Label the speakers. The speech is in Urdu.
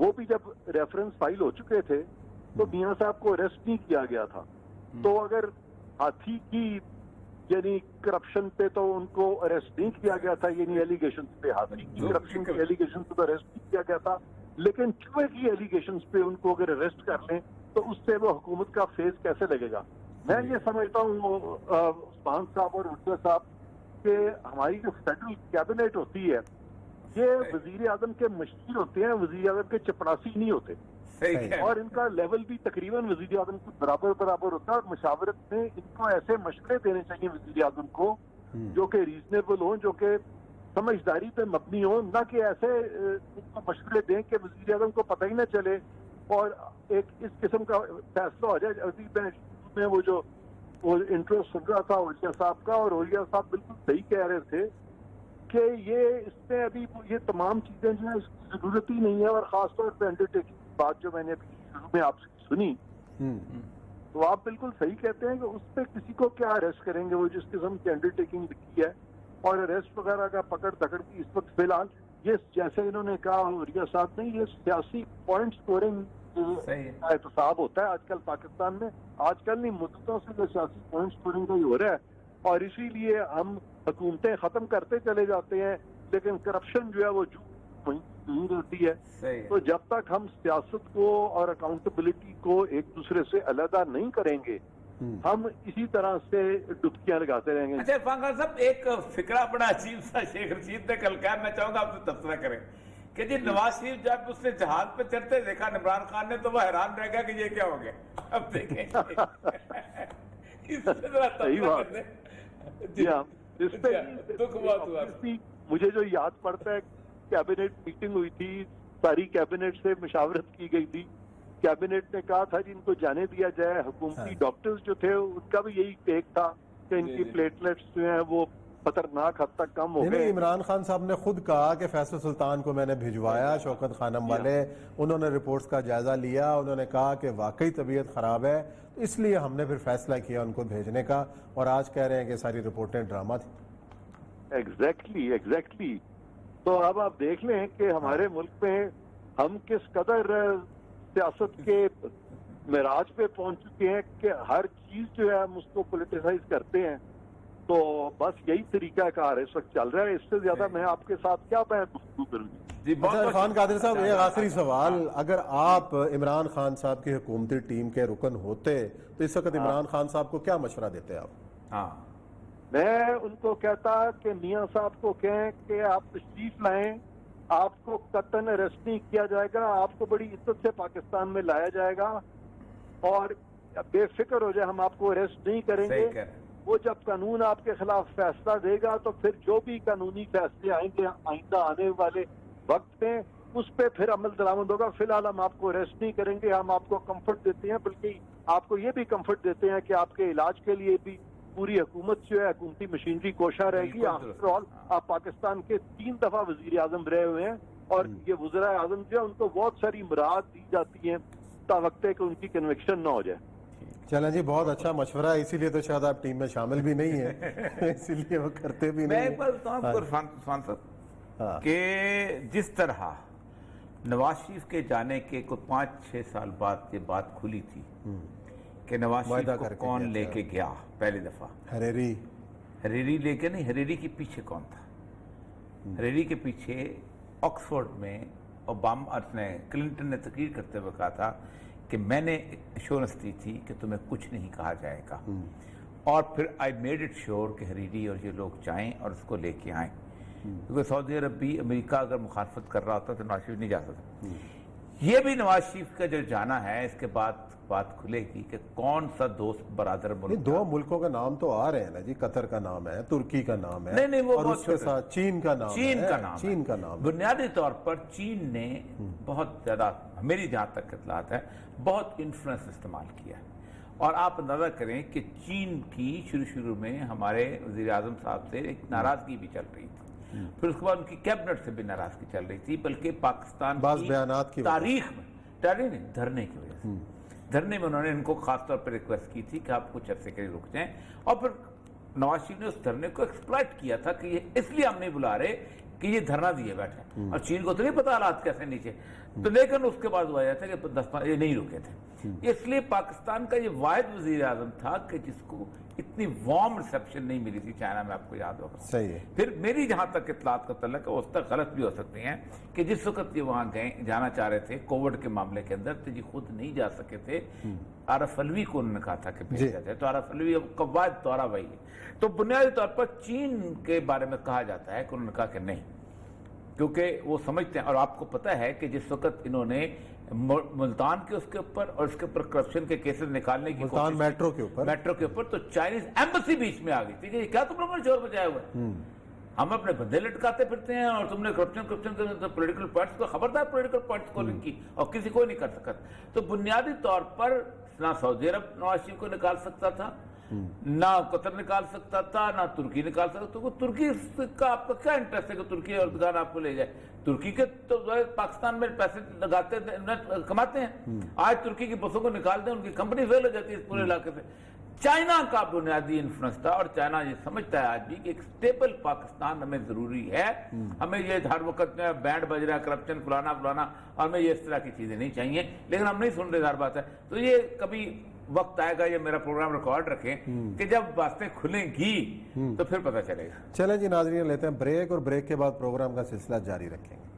Speaker 1: وہ بھی جب ریفرنس فائل ہو چکے تھے تو میاں صاحب کو اریسٹ نہیں کیا گیا تھا. تو اگر ہاتھی کی یعنی کرپشن پہ تو ان کو اریسٹ نہیں کیا گیا تھا, یعنی ایلیگیشن پہ, ہاتھی کی کرپشن کی ایلیگیشن پہ تو اریسٹ نہیں کیا گیا تھا, لیکن چوہے کی ایلیگیشنز پہ ان کو اگر اریسٹ کر لیں تو اس سے وہ حکومت کا فیس کیسے لگے گا. میں یہ سمجھتا ہوں عثمان صاحب اور عرصہ صاحب کہ ہماری جو فیڈرل کیبنٹ ہوتی ہے یہ وزیر اعظم کے مشیر ہوتے ہیں, وزیر اعظم کے چپڑاسی نہیں ہوتے, اور ان کا لیول بھی تقریباً وزیر اعظم کے برابر ہوتا ہے. اور مشاورت میں ان کو ایسے مشورے دینے چاہیے وزیر اعظم کو جو کہ ریزنیبل ہوں, جو کہ سمجھداری پہ مبنی ہوں, نہ کہ ایسے ان کو مشورے دیں کہ وزیر اعظم کو پتہ ہی نہ چلے اور ایک اس قسم کا فیصلہ ہو جائے. ابھی میں وہ انٹرو سن رہا تھا اولیاء صاحب کا, اور اولیاء صاحب بالکل صحیح کہہ رہے تھے کہ یہ اس میں ابھی یہ تمام چیزیں جو ہیں اس کی ضرورت ہی نہیں ہے. اور خاص طور پہ انڈر ٹیکنگ کی بات جو میں نے ابھی شروع میں آپ سے سنی, تو آپ بالکل صحیح کہتے ہیں کہ اس پہ کسی کو کیا اریسٹ کریں گے, وہ جس قسم کی انڈر ٹیکنگ لکھی ہے. اور اریسٹ وغیرہ کا پکڑ دکڑ کی اس وقت فی الحال یہ جیسے انہوں نے کہا اولیاء صاحب نے, یہ سیاسی پوائنٹ سکورنگ کا احتساب ہوتا ہے آج کل پاکستان میں. آج کل نہیں, مدتوں سے جو سیاسی پوائنٹ سکورنگ کا ہی ہو رہا ہے, اور اسی لیے ہم حکومتیں ختم کرتے چلے جاتے ہیں لیکن کرپشن جو ہے وہ نہیں رہتی ہے. تو جب تک ہم سیاست کو اور اکاؤنٹیبلٹی کو ایک دوسرے سے علیحدہ نہیں کریں گے ہم اسی طرح سے ڈبکیاں لگاتے رہیں گے.
Speaker 2: اچھا عرفان خان صاحب, ایک فکرہ بڑا عجیب سا شیخ رشید نے کل کہا, میں چاہوں گا آپ سے تبصرہ کریں کہ جی نواز شریف جب اس نے جہاز پہ چڑھتے دیکھا عمران خان نے تو وہ حیران رہ گیا کہ یہ کیا ہو گیا. اب دیکھیں
Speaker 1: صحیح بات ہے. جی ہاں, اس پہ مجھے جو یاد پڑتا ہے کیبنٹ میٹنگ ہوئی تھی, ساری کیبنٹ سے مشاورت کی گئی تھی. کیبنٹ نے کہا تھا جن کو جانے دیا جائے, حکومتی ڈاکٹرز جو تھے ان کا بھی یہی ٹیک تھا کہ ان کی پلیٹلیٹس جو ہیں وہ خطرناک حد تک کم ہو گئے.
Speaker 3: عمران خان صاحب نے خود کہا کہ فیصل سلطان کو میں نے بھجوایا, شوکت خانم والے, انہوں نے رپورٹس کا جائزہ لیا, انہوں نے کہا کہ واقعی طبیعت خراب ہے, اس لیے ہم نے پھر فیصلہ کیا ان کو بھیجنے کا, اور آج کہہ رہے ہیں کہ ساری رپورٹیں ڈرامہ تھی.
Speaker 1: ایگزیکٹلی. تو اب آپ دیکھ لیں کہ ہمارے ملک میں ہم کس قدر سیاست کے معراج پہ پہنچ چکے ہیں کہ ہر چیز جو ہے ہم اس کو پولیٹیسائز کرتے ہیں. تو بس یہی طریقہ کار اس وقت چل رہا ہے. اس سے زیادہ میں آپ کے ساتھ کیا گفتگو کروں گی.
Speaker 3: عرفان قادری صاحب, ایک آخری سوال, اگر آپ عمران خان صاحب کی حکومتی ٹیم کے رکن ہوتے تو اس وقت عمران خان صاحب کو کیا مشورہ دیتے آپ؟
Speaker 1: میں ان کو کہتا کہ میاں صاحب کو کہیں کہ آپ تشریف لائیں, آپ کو قطعاً اریسٹ نہیں کیا جائے گا, آپ کو بڑی عزت سے پاکستان میں لایا جائے گا, اور بے فکر ہو جائے, ہم آپ کو اریسٹ نہیں کریں گے. وہ جب قانون آپ کے خلاف فیصلہ دے گا تو پھر جو بھی قانونی فیصلے آئیں گے آئندہ آنے والے وقت میں اس پہ پھر عمل درآمد ہوگا. فی الحال ہم آپ کو اریسٹ نہیں کریں گے, ہم آپ کو کمفرٹ دیتے ہیں, بلکہ آپ کو یہ بھی کمفرٹ دیتے ہیں کہ آپ کے علاج کے لیے بھی پوری حکومت جو ہے حکومتی مشینری کوشاں رہے گی. آفٹر آل آپ پاکستان کے 3 دفعہ وزیر اعظم رہے ہوئے ہیں, اور یہ وزراء اعظم جو ہے ان کو بہت ساری مراد دی جاتی ہیں تاوقتے کہ ان کی کنوکشن نہ ہو جائے.
Speaker 3: چلیں جی, بہت اچھا مشورہ ہے, اسی لیے تو شاید آپ ٹیم میں شامل بھی نہیں ہیں, اسی لیے وہ کرتے بھی نہیں.
Speaker 2: میں ایک بات بتاؤں آپ کو عرفان صاحب کہ جس طرح نواز شریف کے جانے کے کوئی 5-6 سال بعد یہ بات کھلی تھی کہ نواز شریف کو کون لے کے گیا پہلی دفعہ, حریری لے کے نہیں, حریری کے پیچھے کون تھا؟ حریری کے پیچھے آکسفورڈ میں اوباما نے کلنٹن نے تقریر کرتے ہوئے کہا تھا کہ میں نے ایشورنس دی تھی کہ تمہیں کچھ نہیں کہا جائے گا, اور پھر آئی میڈ اٹ شیور کہ حریری اور یہ لوگ جائیں اور اس کو لے کے آئیں, کیونکہ سعودی عرب بھی امریکہ اگر مخالفت کر رہا ہوتا تو نواز شریف نہیں جا سکتا. یہ بھی نواز شریف کا جو جانا ہے اس کے بعد بات کھلے گی کہ کون سا دوست برادر ملک.
Speaker 3: 2 ملکوں کا نام تو آ رہے ہیں نا جی, قطر کا نام ہے, ترکی کا نام ہے,
Speaker 2: نہیں وہ
Speaker 3: اور اس کے ساتھ چین کا نام.
Speaker 2: بنیادی طور پر چین نے بہت زیادہ, میری جہاں تک اطلاعات ہے, بہت انفلوئنس استعمال کیا ہے. اور آپ اندازہ کریں کہ چین کی شروع میں ہمارے وزیر اعظم صاحب سے ایک ناراضگی بھی چل رہی تھی, پھر اس کے بعد ان کی کیبنٹ سے بھی ناراضگی چل رہی تھی, بلکہ پاکستان
Speaker 3: بعض بیانات کی
Speaker 2: تاریخ میں دھرنے کی وجہ سے, دھرنے میں انہوں نے ان کو خاص طور پر ریکویسٹ کی تھی کہ آپ کچھ عرصے کے لیے رک جائیں, اور پھر نواز شریف نے اس دھرنے کو ایکسپلائٹ کیا تھا کہ یہ اس لیے ہم نہیں بلا رہے کہ یہ دھرنا دیے بیٹھے، اور چین کو تو نہیں پتا حالات کیسے نیچے، تو لیکن اس کے بعد ہوا جاتا ہے کہ یہ نہیں رکے تھے۔ اس لیے پاکستان کا یہ واحد وزیر اعظم تھا کہ جس کو اتنی وارم ریسیپشن نہیں ملی تھی چائنا میں، آپ کو یاد ہوگا۔
Speaker 3: صحیح ہے۔
Speaker 2: پھر میری جہاں تک اطلاعات کا تعلق ہے، اس تک غلط بھی ہو سکتی ہیں، کہ جس وقت یہ وہاں جانا چاہ رہے تھے کووڈ کے معاملے کے اندر، تو یہ خود نہیں جا سکے تھے، عارف علوی کو انہوں نے کہا تھا کہ بھیجا جائے، تو عارف علوی کا واحد دورہ وہی ہے۔ تو بنیادی طور پر چین کے بارے میں کہا جاتا ہے کہ انہوں نے کہا کہ نہیں، کیونکہ وہ سمجھتے ہیں، اور آپ کو پتہ ہے کہ جس وقت انہوں نے ملتان کے اس کے اوپر اور اس کے اوپر کرپشن کے کیسز نکالنے کی
Speaker 3: ملتان میٹرو کے اوپر
Speaker 2: تو چائنیز ایمبسی بیچ میں آ گئی تھی کہ کیا تم لوگوں نے شور بجایا ہوا ہے، ہم اپنے بندے لٹکاتے پھرتے ہیں اور تم نے کرپشن کے پولیٹیکل پوائنٹس کو، خبردار پولیٹیکل پوائنٹس کالنگ کی، اور کسی کو نہیں کر سکتا۔ تو بنیادی طور پر نہ سعودی عرب نواز شریف کو نکال سکتا تھا، نہ قطر نکال سکتا تھا، نہ ترکی نکال سکتا تھا۔ تو ترکی کا آپ کا کیا انٹرسٹ ہے کہ ترکی اردگان آپ کو لے جائے؟ ترکی کے تو پاکستان میں پیسے لگاتے کماتے ہیں، آج ترکی کی بسوں کو نکال دیں، ان کی کمپنی فیل ہو جاتی ہے اس پورے علاقے سے۔ چائنا کا بنیادی انفلوئنس تھا، اور چائنا یہ سمجھتا ہے آج بھی کہ ایک سٹیبل پاکستان ہمیں ضروری ہے، ہمیں یہ ہر وقت میں بینڈ بج رہا ہے کرپشن فلانا، اور ہمیں یہ اس طرح کی چیزیں نہیں چاہیے، لیکن ہم نہیں سن رہے، ہر بات ہے۔ تو یہ کبھی وقت آئے گا، یہ میرا پروگرام ریکارڈ رکھیں کہ جب باتیں کھلیں گی تو پھر پتہ چلے گا۔
Speaker 3: چلیں جی ناظرین، لیتے ہیں بریک، اور بریک کے بعد پروگرام کا سلسلہ جاری رکھیں گے۔